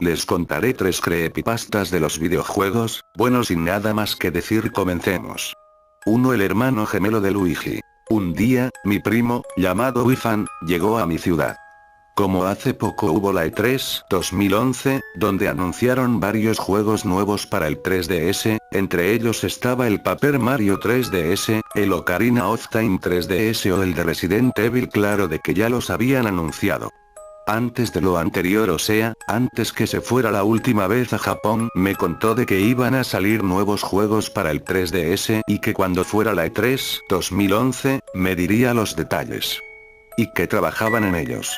Les contaré 3 creepypastas de los videojuegos. Bueno, sin nada más que decir, comencemos. 1. El hermano gemelo de Luigi. Un día, mi primo, llamado Wifan, llegó a mi ciudad. Como hace poco hubo la E3 2011, donde anunciaron varios juegos nuevos para el 3DS, entre ellos estaba el Paper Mario 3DS, el Ocarina of Time 3DS o el de Resident Evil. Claro de que ya los habían anunciado. Antes de lo anterior, o sea, antes que se fuera la última vez a Japón, me contó de que iban a salir nuevos juegos para el 3DS y que cuando fuera la E3 2011, me diría los detalles. Y que trabajaban en ellos.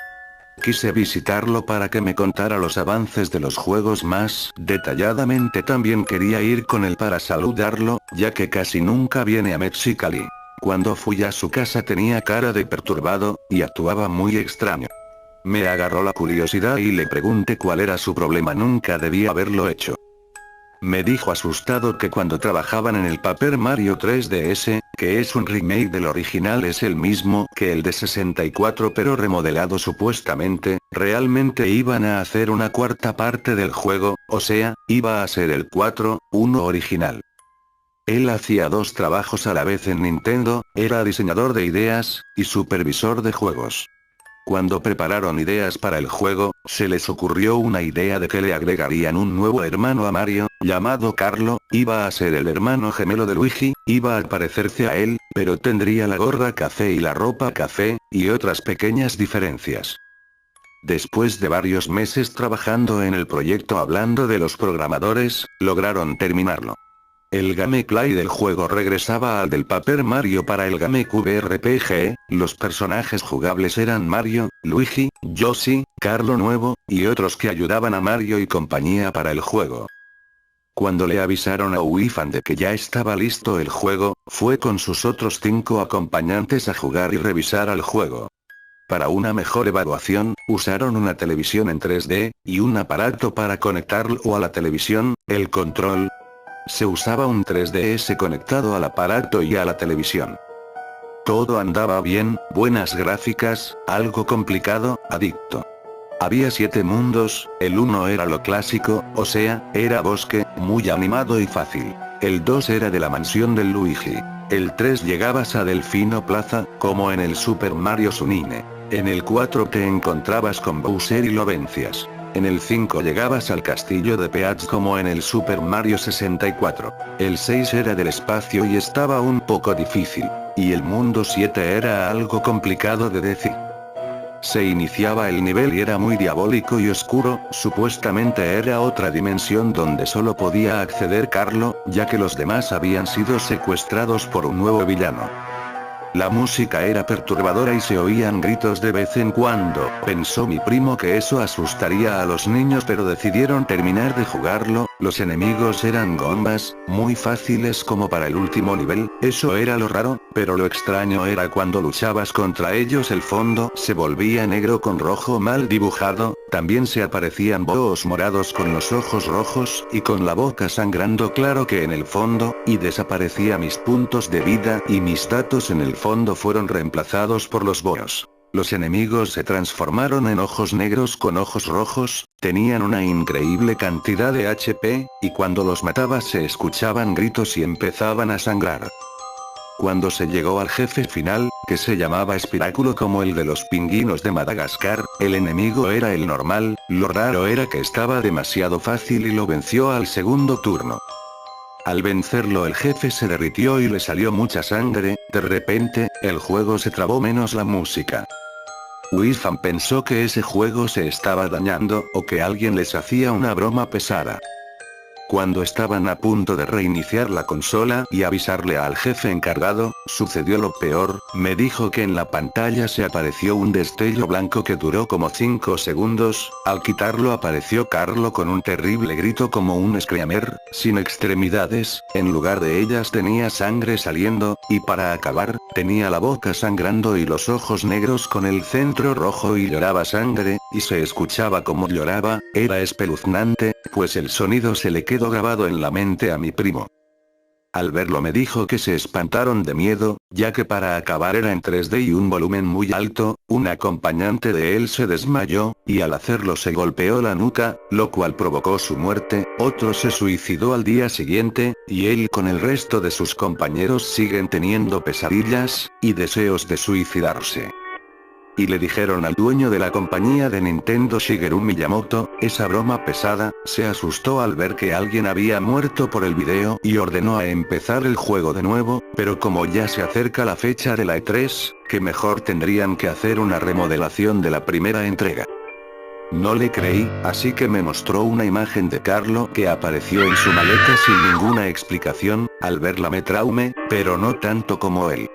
Quise visitarlo para que me contara los avances de los juegos más detalladamente. También quería ir con él para saludarlo, ya que casi nunca viene a Mexicali. Cuando fui a su casa tenía cara de perturbado, y actuaba muy extraño. Me agarró la curiosidad y le pregunté cuál era su problema. Nunca debía haberlo hecho. Me dijo asustado que cuando trabajaban en el Paper Mario 3DS, que es un remake del original, es el mismo que el de 64 pero remodelado supuestamente, realmente iban a hacer una cuarta parte del juego, o sea, iba a ser el 4.1 original. Él hacía 2 trabajos a la vez en Nintendo, era diseñador de ideas, y supervisor de juegos. Cuando prepararon ideas para el juego, se les ocurrió una idea de que le agregarían un nuevo hermano a Mario, llamado Carlo, iba a ser el hermano gemelo de Luigi, iba a parecerse a él, pero tendría la gorra café y la ropa café, y otras pequeñas diferencias. Después de varios meses trabajando en el proyecto, hablando de los programadores, lograron terminarlo. El gameplay del juego regresaba al del Paper Mario para el GameCube RPG, los personajes jugables eran Mario, Luigi, Yoshi, Carlo nuevo, y otros que ayudaban a Mario y compañía para el juego. Cuando le avisaron a Wifan de que ya estaba listo el juego, fue con sus otros 5 acompañantes a jugar y revisar al juego. Para una mejor evaluación, usaron una televisión en 3D, y un aparato para conectarlo a la televisión, el control. Se usaba un 3DS conectado al aparato y a la televisión. Todo andaba bien, buenas gráficas, algo complicado, adicto. Había 7 mundos, el 1 era lo clásico, o sea, era bosque, muy animado y fácil. El 2 era de la mansión del Luigi. El 3 llegabas a Delfino Plaza, como en el Super Mario Sunine. En el 4 te encontrabas con Bowser y lo vencías. En el 5 llegabas al castillo de Peach como en el Super Mario 64. El 6 era del espacio y estaba un poco difícil. Y el mundo 7 era algo complicado de decir. Se iniciaba el nivel y era muy diabólico y oscuro, supuestamente era otra dimensión donde solo podía acceder Carlo, ya que los demás habían sido secuestrados por un nuevo villano. La música era perturbadora y se oían gritos de vez en cuando. Pensó mi primo que eso asustaría a los niños, pero decidieron terminar de jugarlo. Los enemigos eran gombas, muy fáciles como para el último nivel, eso era lo raro, pero lo extraño era cuando luchabas contra ellos el fondo se volvía negro con rojo mal dibujado, también se aparecían boos morados con los ojos rojos y con la boca sangrando, claro que en el fondo, y desaparecía mis puntos de vida y mis datos en el fondo fueron reemplazados por los boos. Los enemigos se transformaron en ojos negros con ojos rojos, tenían una increíble cantidad de HP, y cuando los matabas se escuchaban gritos y empezaban a sangrar. Cuando se llegó al jefe final, que se llamaba Espiráculo como el de los pingüinos de Madagascar, el enemigo era el normal, lo raro era que estaba demasiado fácil y lo venció al segundo turno. Al vencerlo el jefe se derritió y le salió mucha sangre, de repente, el juego se trabó menos la música. Wifan pensó que ese juego se estaba dañando o que alguien les hacía una broma pesada. Cuando estaban a punto de reiniciar la consola y avisarle al jefe encargado, sucedió lo peor, me dijo que en la pantalla se apareció un destello blanco que duró como 5 segundos, al quitarlo apareció Carlo con un terrible grito como un screamer, sin extremidades, en lugar de ellas tenía sangre saliendo, y para acabar, tenía la boca sangrando y los ojos negros con el centro rojo y lloraba sangre, y se escuchaba como lloraba, era espeluznante, pues el sonido se le quedó grabado en la mente a mi primo. Al verlo me dijo que se espantaron de miedo, ya que para acabar era en 3D y un volumen muy alto, un acompañante de él se desmayó, y al hacerlo se golpeó la nuca, lo cual provocó su muerte, otro se suicidó al día siguiente, y él con el resto de sus compañeros siguen teniendo pesadillas, y deseos de suicidarse. Y le dijeron al dueño de la compañía de Nintendo, Shigeru Miyamoto, esa broma pesada, se asustó al ver que alguien había muerto por el video y ordenó a empezar el juego de nuevo, pero como ya se acerca la fecha de la E3, que mejor tendrían que hacer una remodelación de la primera entrega. No le creí, así que me mostró una imagen de Carlo que apareció en su maleta sin ninguna explicación, al verla me traumé, pero no tanto como él.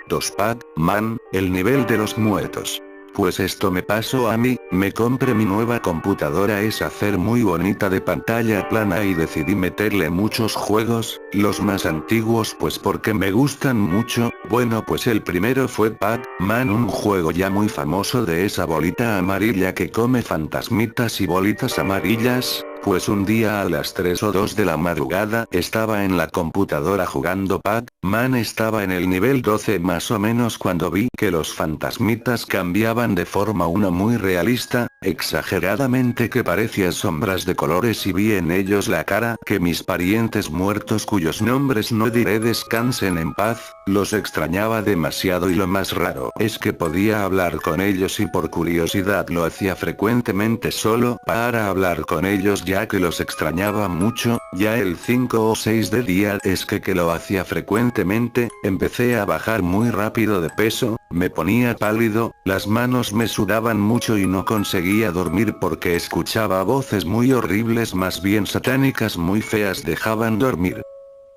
2 Pac-Man, el nivel de los muertos. Pues esto me pasó a mí, me compré mi nueva computadora es hacer muy bonita de pantalla plana y decidí meterle muchos juegos, los más antiguos pues porque me gustan mucho, bueno pues el primero fue Pac-Man, un juego ya muy famoso de esa bolita amarilla que come fantasmitas y bolitas amarillas. Pues un día a las 3 o 2 de la madrugada estaba en la computadora jugando Pac-Man, estaba en el nivel 12 más o menos cuando vi que los fantasmitas cambiaban de forma una muy realista, exageradamente que parecía sombras de colores y vi en ellos la cara que mis parientes muertos cuyos nombres no diré descansen en paz, los extrañaba demasiado y lo más raro es que podía hablar con ellos y por curiosidad lo hacía frecuentemente solo para hablar con ellos ya que los extrañaba mucho, ya el 5 o 6 de día es que lo hacía frecuentemente, empecé a bajar muy rápido de peso, me ponía pálido, las manos me sudaban mucho y no conseguía dormir porque escuchaba voces muy horribles más bien satánicas muy feas dejaban dormir.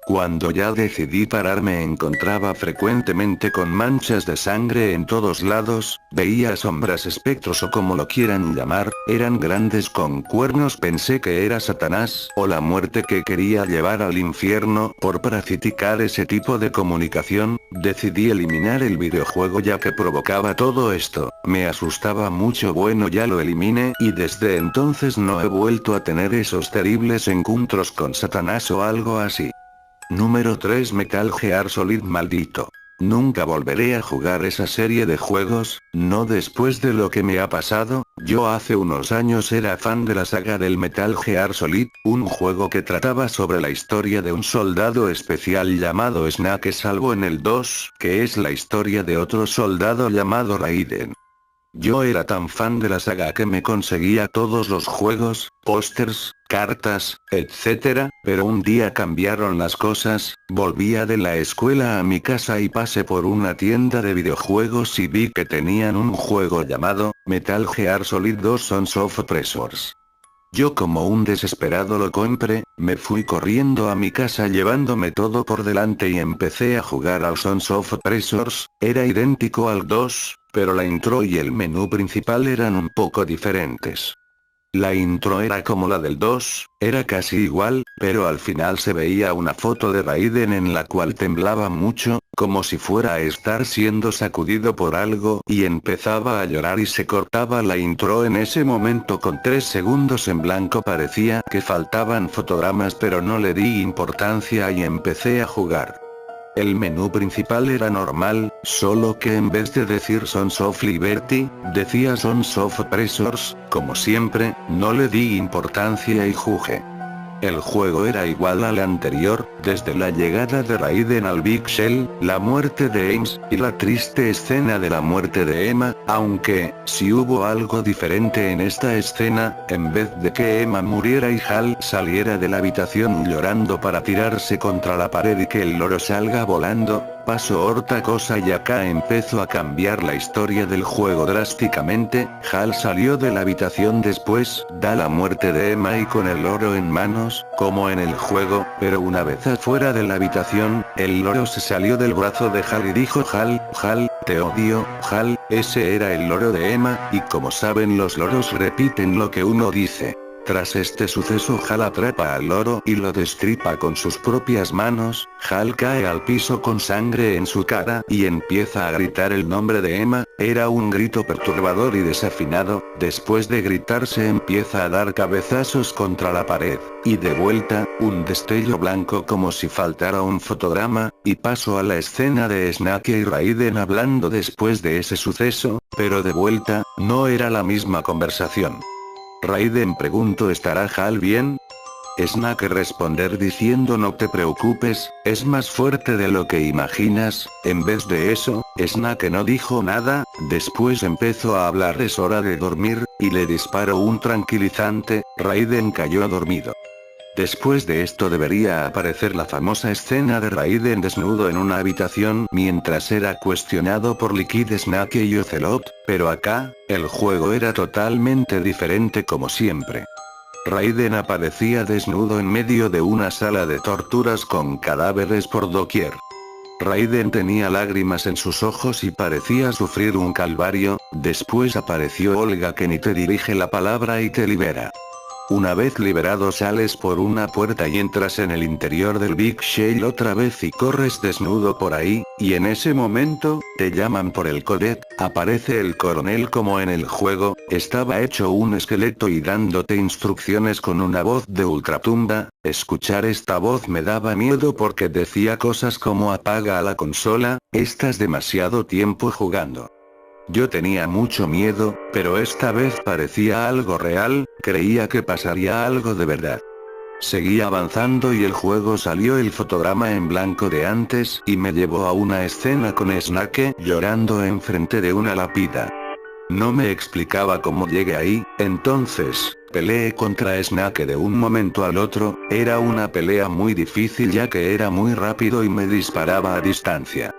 Cuando ya decidí parar me encontraba frecuentemente con manchas de sangre en todos lados, veía sombras, espectros o como lo quieran llamar, eran grandes con cuernos, pensé que era Satanás o la muerte que quería llevar al infierno por practicar ese tipo de comunicación, decidí eliminar el videojuego ya que provocaba todo esto, me asustaba mucho, bueno ya lo eliminé y desde entonces no he vuelto a tener esos terribles encuentros con Satanás o algo así. Número 3 Metal Gear Solid maldito. Nunca volveré a jugar esa serie de juegos, no después de lo que me ha pasado, yo hace unos años era fan de la saga del Metal Gear Solid, un juego que trataba sobre la historia de un soldado especial llamado Snake salvo en el 2, que es la historia de otro soldado llamado Raiden. Yo era tan fan de la saga que me conseguía todos los juegos, pósters, cartas, etc., pero un día cambiaron las cosas, volvía de la escuela a mi casa y pasé por una tienda de videojuegos y vi que tenían un juego llamado Metal Gear Solid 2 Sons of Predators. Yo como un desesperado lo compré, me fui corriendo a mi casa llevándome todo por delante y empecé a jugar al Sons of Predators, era idéntico al 2, pero la intro y el menú principal eran un poco diferentes. La intro era como la del 2, era casi igual, pero al final se veía una foto de Raiden en la cual temblaba mucho, como si fuera a estar siendo sacudido por algo y empezaba a llorar y se cortaba la intro en ese momento con 3 segundos en blanco, parecía que faltaban fotogramas pero no le di importancia y empecé a jugar. El menú principal era normal, solo que en vez de decir Sons of Liberty, decía Sons of Predators, como siempre, no le di importancia y jugué. El juego era igual al anterior, desde la llegada de Raiden al Big Shell, la muerte de Ames, y la triste escena de la muerte de Emma, aunque, si hubo algo diferente en esta escena, en vez de que Emma muriera y Hal saliera de la habitación llorando para tirarse contra la pared y que el loro salga volando, pasó otra cosa y acá empezó a cambiar la historia del juego drásticamente, Hal salió de la habitación después, da la muerte de Emma y con el loro en manos, como en el juego, pero una vez afuera de la habitación, el loro se salió del brazo de Hal y dijo Hal, te odio, Hal, ese era el loro de Emma, y como saben los loros repiten lo que uno dice. Tras este suceso Hal atrapa al loro y lo destripa con sus propias manos. Hal cae al piso con sangre en su cara y empieza a gritar el nombre de Emma. Era un grito perturbador y desafinado. Después de gritar se empieza a dar cabezazos contra la pared. Y de vuelta, un destello blanco como si faltara un fotograma, y paso a la escena de Snake y Raiden hablando después de ese suceso, pero de vuelta, no era la misma conversación. Raiden preguntó ¿estará Hal bien? Snake responder diciendo no te preocupes, es más fuerte de lo que imaginas. En vez de eso, Snake no dijo nada, después empezó a hablar es hora de dormir, y le disparó un tranquilizante. Raiden cayó dormido. Después de esto debería aparecer la famosa escena de Raiden desnudo en una habitación mientras era cuestionado por Liquid Snake y Ocelot, pero acá, el juego era totalmente diferente como siempre. Raiden aparecía desnudo en medio de una sala de torturas con cadáveres por doquier. Raiden tenía lágrimas en sus ojos y parecía sufrir un calvario. Después apareció Olga que ni te dirige la palabra y te libera. Una vez liberado sales por una puerta y entras en el interior del Big Shale otra vez y corres desnudo por ahí, y en ese momento, te llaman por el codec, aparece el coronel como en el juego, estaba hecho un esqueleto y dándote instrucciones con una voz de ultratumba. Escuchar esta voz me daba miedo porque decía cosas como apaga a la consola, estás demasiado tiempo jugando. Yo tenía mucho miedo, pero esta vez parecía algo real, creía que pasaría algo de verdad. Seguí avanzando y el juego salió el fotograma en blanco de antes y me llevó a una escena con Snake llorando enfrente de una lápida. No me explicaba cómo llegué ahí, entonces, peleé contra Snake de un momento al otro. Era una pelea muy difícil ya que era muy rápido y me disparaba a distancia.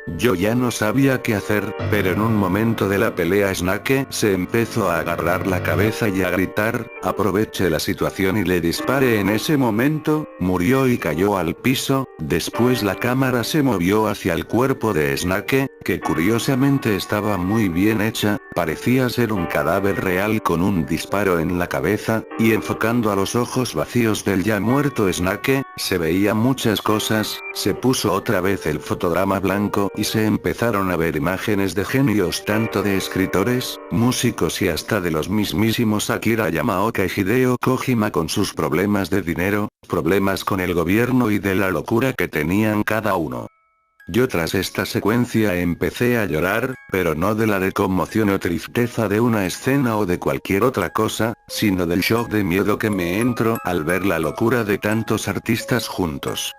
Yo ya no sabía qué hacer, pero en un momento de la pelea Snake se empezó a agarrar la cabeza y a gritar, aproveché la situación y le disparé en ese momento, murió y cayó al piso. Después la cámara se movió hacia el cuerpo de Snake, que curiosamente estaba muy bien hecha, parecía ser un cadáver real con un disparo en la cabeza, y enfocando a los ojos vacíos del ya muerto Snake, se veía muchas cosas. Se puso otra vez el fotograma blanco y se empezaron a ver imágenes de genios tanto de escritores, músicos y hasta de los mismísimos Akira Yamaoka y Hideo Kojima con sus problemas de dinero, problemas con el gobierno y de la locura que tenían cada uno. Yo tras esta secuencia empecé a llorar, pero no de la de conmoción o tristeza de una escena o de cualquier otra cosa, sino del shock de miedo que me entró al ver la locura de tantos artistas juntos.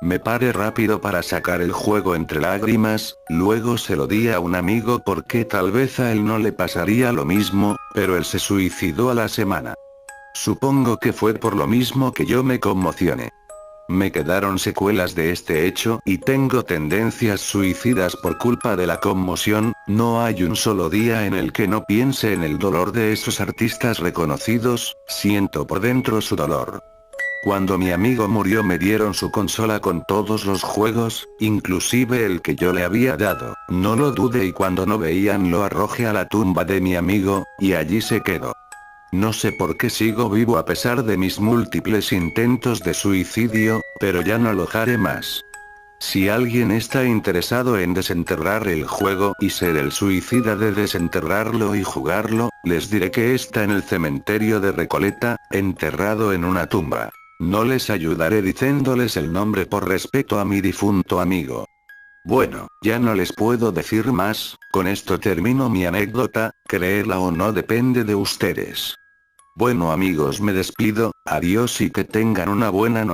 Me paré rápido para sacar el juego entre lágrimas, luego se lo di a un amigo porque tal vez a él no le pasaría lo mismo, pero él se suicidó a la semana. Supongo que fue por lo mismo que yo me conmocioné. Me quedaron secuelas de este hecho y tengo tendencias suicidas por culpa de la conmoción. No hay un solo día en el que no piense en el dolor de esos artistas reconocidos, siento por dentro su dolor. Cuando mi amigo murió me dieron su consola con todos los juegos, inclusive el que yo le había dado. No lo dudé y cuando no veían lo arrojé a la tumba de mi amigo, y allí se quedó. No sé por qué sigo vivo a pesar de mis múltiples intentos de suicidio, pero ya no lo haré más. Si alguien está interesado en desenterrar el juego y ser el suicida de desenterrarlo y jugarlo, les diré que está en el cementerio de Recoleta, enterrado en una tumba. No les ayudaré diciéndoles el nombre por respeto a mi difunto amigo. Bueno, ya no les puedo decir más, con esto termino mi anécdota, creerla o no depende de ustedes. Bueno amigos me despido, adiós y que tengan una buena noche.